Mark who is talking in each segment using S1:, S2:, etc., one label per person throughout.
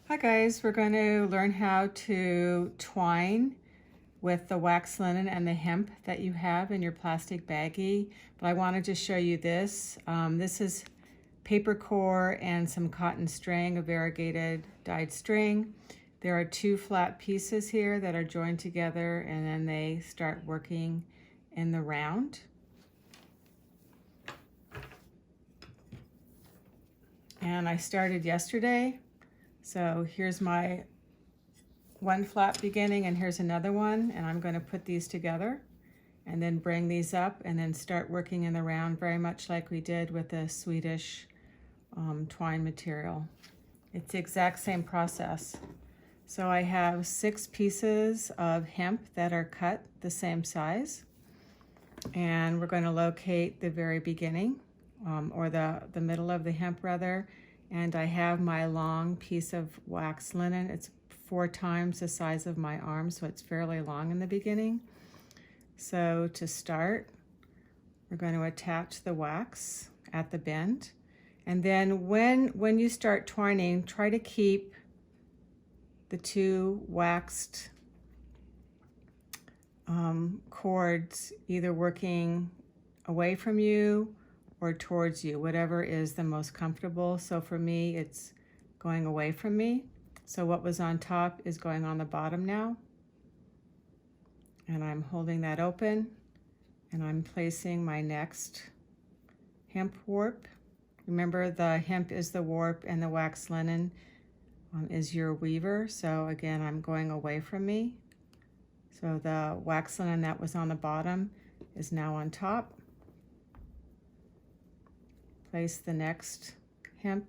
S1: Hi guys, we're going to learn how to twine with the wax linen and the hemp that you have in your plastic baggie. But I wanted to show you this. This is paper core and some cotton string, a variegated dyed string. There are two flat pieces here that are joined together and then they start working in the round. And I started yesterday. So here's my one flat beginning and here's another one, and I'm going to put these together and then bring these up and then start working in the round, very much like we did with the Swedish twine material. It's the exact same process. So I have 6 pieces of hemp that are cut the same size, and we're going to locate the very beginning or the middle of the hemp rather. And I have my long piece of wax linen. It's 4 times the size of my arm, so it's fairly long in the beginning. So to start, we're going to attach the wax at the bend. And then when you start twining, try to keep the 2 waxed cords either working away from you or towards you, whatever is the most comfortable. So for me, it's going away from me. So what was on top is going on the bottom now. And I'm holding that open and I'm placing my next hemp warp. Remember, the hemp is the warp and the wax linen is your weaver. So again, I'm going away from me. So the wax linen that was on the bottom is now on top. Place the next hemp.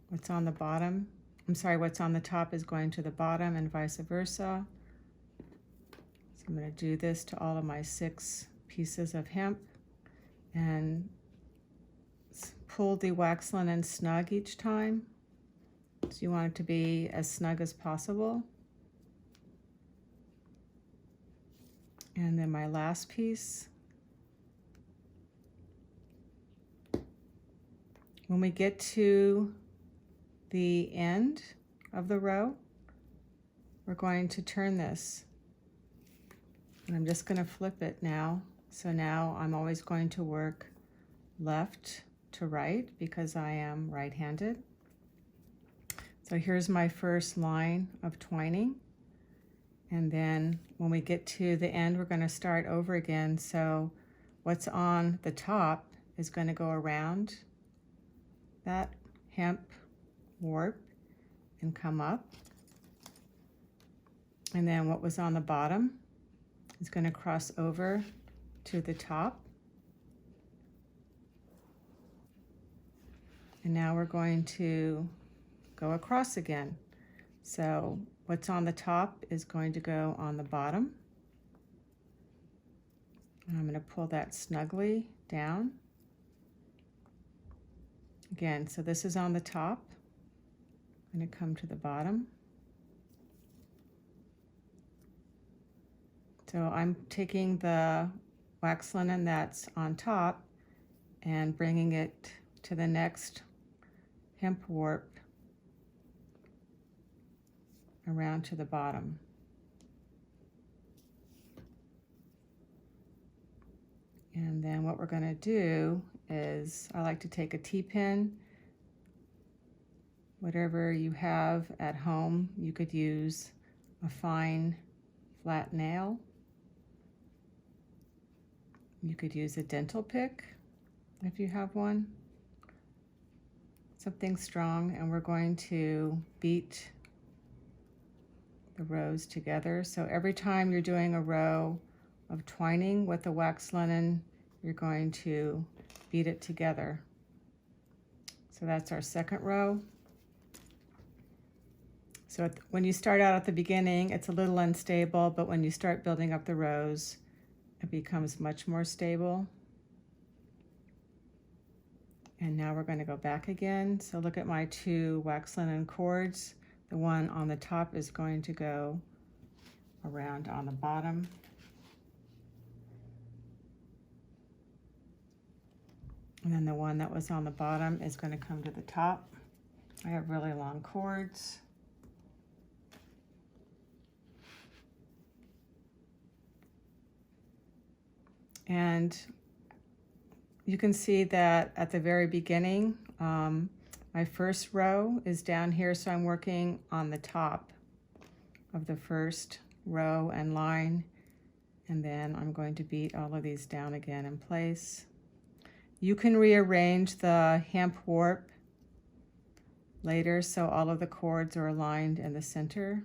S1: What's on the bottom, what's on the top is going to the bottom and vice versa. So I'm going to do this to all of my 6 pieces of hemp and pull the wax linen snug each time. So you want it to be as snug as possible. And then my last piece. When we get to the end of the row, we're going to turn this. And I'm just going to flip it now. So now I'm always going to work left to right because I am right-handed. So here's my first line of twining. And then when we get to the end, we're going to start over again. So what's on the top is going to go around that hemp warp and come up. And then what was on the bottom is going to cross over to the top. And now we're going to go across again. So what's on the top is going to go on the bottom. And I'm going to pull that snugly down. Again, so this is on the top. I'm going to come to the bottom. So I'm taking the wax linen that's on top and bringing it to the next hemp warp around to the bottom. And then what we're going to do is, I like to take a T-pin, whatever you have at home. You could use a fine flat nail. You could use a dental pick if you have one. Something strong, and we're going to beat the rows together. So every time you're doing a row of twining with the wax linen, you're going to beat it together. So that's our second row. So when you start out at the beginning, it's a little unstable, but when you start building up the rows, it becomes much more stable. And now we're going to go back again. So look at my 2 wax linen cords. The one on the top is going to go around on the bottom. And then the one that was on the bottom is going to come to the top. I have really long cords. And you can see that at the very beginning, my first row is down here, so I'm working on the top of the first row and line, and then I'm going to beat all of these down again in place. You can rearrange the hemp warp later so all of the cords are aligned in the center.